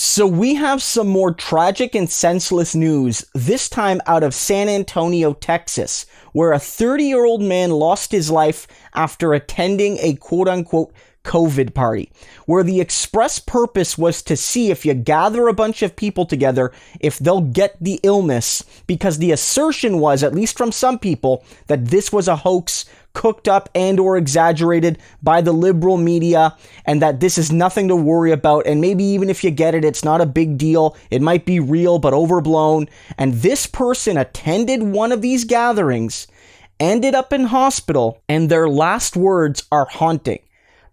So we have some more tragic and senseless news, this time out of San Antonio, Texas, where a 30-year-old man lost his life after attending a quote-unquote COVID party, where the express purpose was to see if you gather a bunch of people together, if they'll get the illness, because the assertion was, at least from some people, that this was a hoax cooked up and or exaggerated by the liberal media, and that this is nothing to worry about, and maybe even if you get it, it's not a big deal. It might be real, but overblown. And this person attended one of these gatherings, ended up in hospital, and their last words are haunting.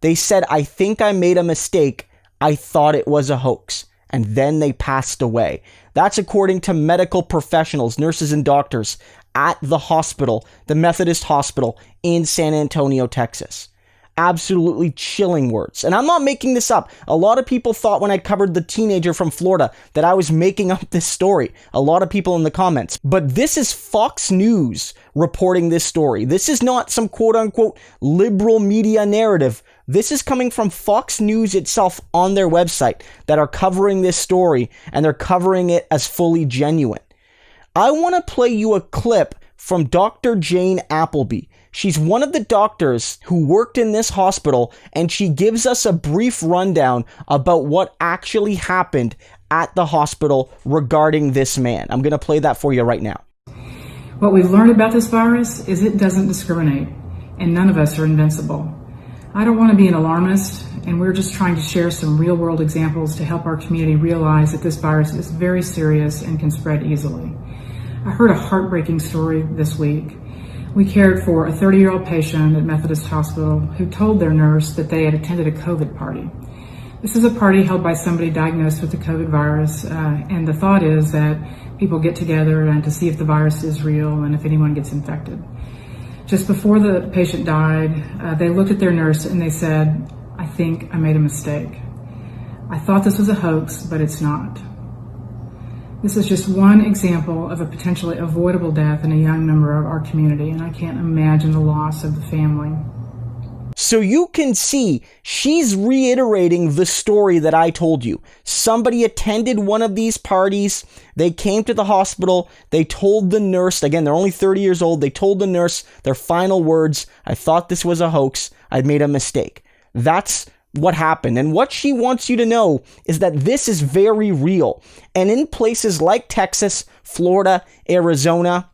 They said, "I think I made a mistake. I thought it was a hoax." And then they passed away. That's according to medical professionals, nurses and doctors at the hospital, the Methodist Hospital in San Antonio, Texas. Absolutely chilling words. And I'm not making this up. A lot of people thought when I covered the teenager from Florida that I was making up this story. A lot of people in the comments. But this is Fox News reporting this story. This is not some quote-unquote liberal media narrative. This is coming from Fox News itself on their website that are covering this story, and they're covering it as fully genuine. I want to play you a clip from Dr. Jane Appleby. She's one of the doctors who worked in this hospital, and she gives us a brief rundown about what actually happened at the hospital regarding this man. I'm going to play that for you right now. What we've learned about this virus is it doesn't discriminate, and none of us are invincible. I don't want to be an alarmist, and we're just trying to share some real-world examples to help our community realize that this virus is very serious and can spread easily. I heard a heartbreaking story this week. We cared for a 30-year-old patient at Methodist Hospital who told their nurse that they had attended a COVID party. This is a party held by somebody diagnosed with the COVID virus, and the thought is that people get together and to see if the virus is real and if anyone gets infected. Just before the patient died, they looked at their nurse and they said, "I think I made a mistake. I thought this was a hoax, but it's not." This is just one example of a potentially avoidable death in a young member of our community, and I can't imagine the loss of the family. So you can see she's reiterating the story that I told you. Somebody attended one of these parties. They came to the hospital. They told the nurse, again, they're only 30 years old. They told the nurse their final words, "I thought this was a hoax. I made a mistake." That's what happened. And what she wants you to know is that this is very real. And in places like Texas, Florida, Arizona,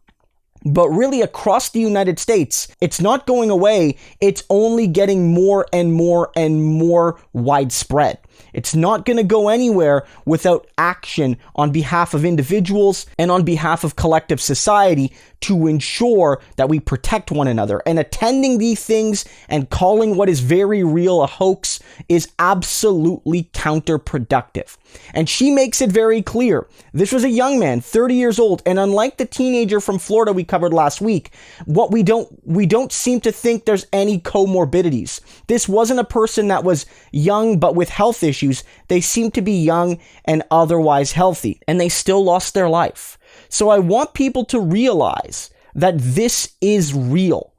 but really across the United States, it's not going away. It's only getting more and more and more widespread. It's not going to go anywhere without action on behalf of individuals and on behalf of collective society to ensure that we protect one another. And attending these things and calling what is very real a hoax is absolutely counterproductive. And she makes it very clear. This was a young man, 30 years old, and unlike the teenager from Florida we covered last week, what we don't seem to think there's any comorbidities. This wasn't a person that was young but with health issues. They seem to be young and otherwise healthy, and they still lost their life. So I want people to realize that this is real.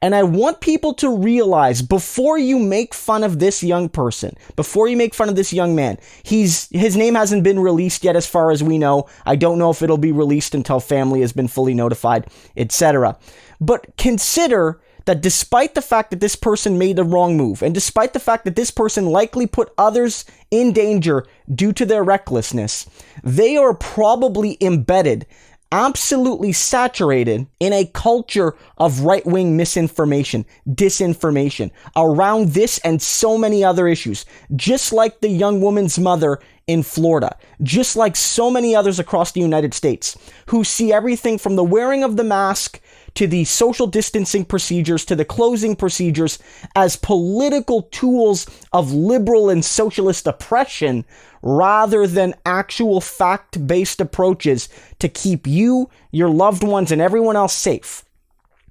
And I want people to realize before you make fun of this young person, before you make fun of this young man, his name hasn't been released yet as far as we know. I don't know if it'll be released until family has been fully notified, etc. But consider that despite the fact that this person made the wrong move, and despite the fact that this person likely put others in danger due to their recklessness, they are probably embedded, absolutely saturated in a culture of right-wing misinformation, disinformation around this and so many other issues, just like the young woman's mother in Florida, just like so many others across the United States, who see everything from the wearing of the mask to the social distancing procedures to the closing procedures as political tools of liberal and socialist oppression rather than actual fact-based approaches to keep you, your loved ones, and everyone else safe.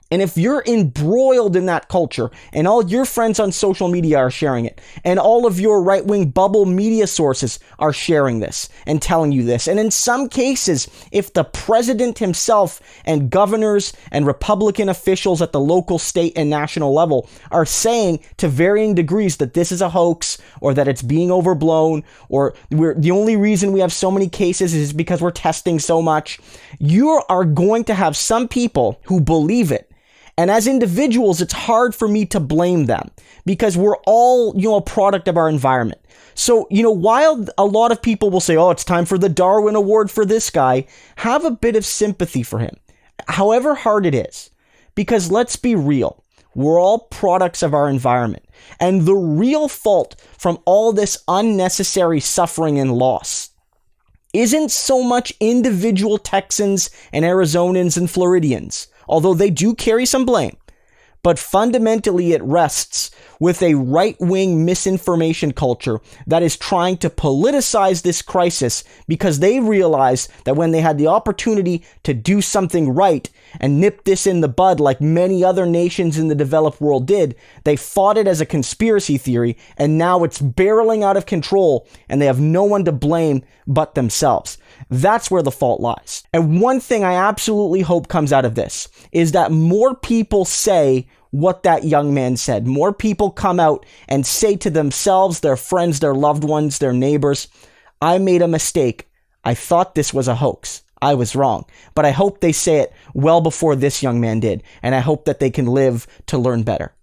And if you're embroiled in that culture and all your friends on social media are sharing it and all of your right-wing bubble media sources are sharing this and telling you this, and in some cases, if the president himself and governors and Republican officials at the local, state, and national level are saying to varying degrees that this is a hoax or that it's being overblown or the only reason we have so many cases is because we're testing so much, you are going to have some people who believe it. And as individuals, it's hard for me to blame them because we're all, a product of our environment. So, while a lot of people will say, oh, it's time for the Darwin Award for this guy, have a bit of sympathy for him, however hard it is. Because let's be real, we're all products of our environment. And the real fault from all this unnecessary suffering and loss isn't so much individual Texans and Arizonans and Floridians, although they do carry some blame, but fundamentally it rests with a right-wing misinformation culture that is trying to politicize this crisis because they realize that when they had the opportunity to do something right and nip this in the bud like many other nations in the developed world did, they fought it as a conspiracy theory, and now it's barreling out of control and they have no one to blame but themselves. That's where the fault lies. And one thing I absolutely hope comes out of this is that more people say what that young man said. More people come out and say to themselves, their friends, their loved ones, their neighbors, I made a mistake. I thought this was a hoax. I was wrong. But I hope they say it well before this young man did. And I hope that they can live to learn better.